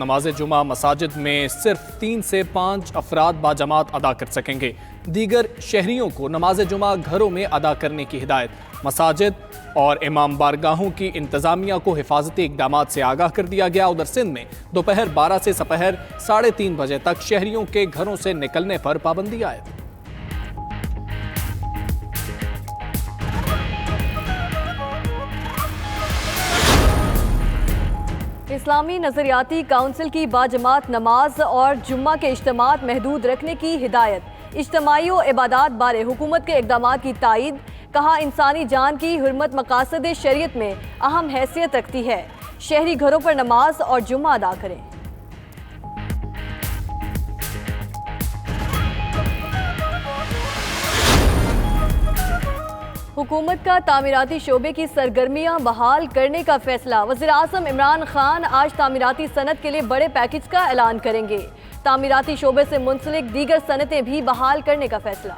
नमाज जुमा मसाजिद में सिर्फ 3 से 5 अफराद बाजमात अदा कर सकेंगे। दीगर शहरियों को नमाज जुमा घरों में अदा करने की हिदायत। मसाजिद और इमाम बारगाहों की इंतजामिया को हिफाजती इकदाम से आगाह कर दिया गया। उधर सिंध में दोपहर 12 से सपहर 3:30 बजे तक शहरियों के घरों से निकलने पर पाबंदी आयद। इस्लामी नजरियाती काउंसिल की बाजमात नमाज और जुम्मा के इज्तिमात महदूद रखने की हिदायत। इज्तिमाई व इबादात बारे हुकूमत के इक़दाम की तायद। कहा, इंसानी जान की हुर्मत मकासद शरीयत में अहम हैसियत रखती है। शहरी घरों पर नमाज और जुम्मा अदा करें। हुकूमत का तामीराती शोबे की सरगर्मियां बहाल करने का फैसला। वज़ीर-ए-आज़म इमरान खान आज तामीराती सनत के लिए बड़े पैकेज का ऐलान करेंगे। तामीराती शोबे से मुंसलिक दीगर सनतें भी बहाल करने का फैसला।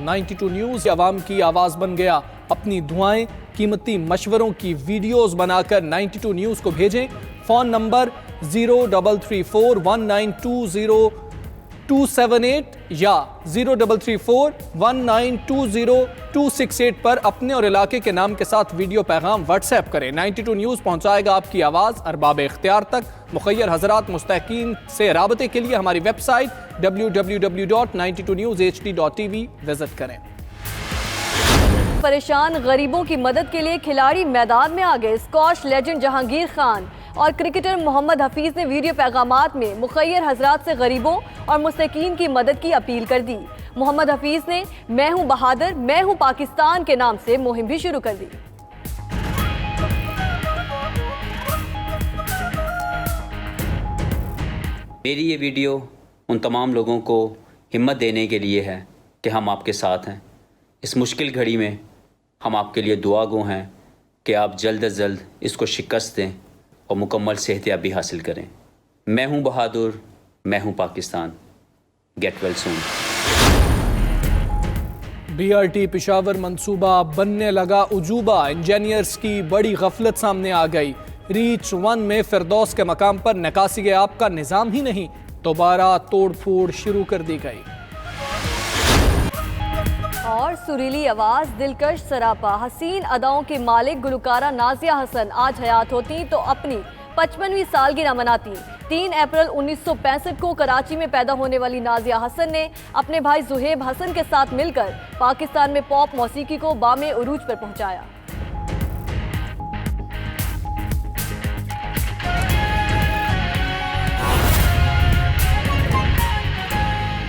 $92 न्यूज़ आवाम की आवाज़ बन गया। अपनी दुआएं, कीमती मशवरों की वीडियोस बनाकर 92 न्यूज़ को भेजें। फ़ोन नंबर 03341920-278 या 03341920-268 पर अपने और इलाके के नाम के साथ वीडियो पैगाम व्हाट्सएप करें। 92 न्यूज़ पहुंचाएगा आपकी आवाज़ अरबाब इख्तियार तक। मुखय्यर हजरात मुस्तहकीन से राबते के लिए हमारी वेबसाइट www.92newshd.tv विजिट करें। परेशान गरीबों की मदद के लिए खिलाड़ी मैदान में आ गए। स्कॉश लेजेंड जहांगीर खान और क्रिकेटर मोहम्मद हफीज ने वीडियो पैगामात में मुखय्यर हजरात से गरीबों और मुस्तकीन की मदद की अपील कर दी। मोहम्मद हफीज ने मैं हूं बहादुर, मैं हूं पाकिस्तान के नाम से मुहिम भी शुरू कर दी। मेरी ये वीडियो उन तमाम लोगों को हिम्मत देने के लिए है कि हम आपके साथ हैं। इस मुश्किल घड़ी में हम आपके लिए दुआगो हैं कि आप जल्द अज जल्द इसको शिकस्त दें और मुकम्मल सेहतयाबी हासिल करें। मैं हूं बहादुर, मैं हूं Pakistan. Get well soon. BRT Peshawar मंसूबा बनने लगा उजूबा। इंजीनियर्स की बड़ी गफलत सामने आ गई। रीच 1 में फिरदौस के मकाम पर निकासी आब का निज़ाम ही नहीं, दोबारा तोड़ फोड़ शुरू कर दी गई। और सुरीली आवाज, दिलकश सरापा, हसीन अदाओं के मालिक गुलकारा नाजिया हसन आज हयात होती तो अपनी 55वीं सालगिरह मनाती। 3 अप्रैल 1965 को कराची में पैदा होने वाली नाजिया हसन ने अपने भाई जुहेब हसन के साथ मिलकर पाकिस्तान में पॉप मौसीकी को बामे उरूज पर पहुंचाया।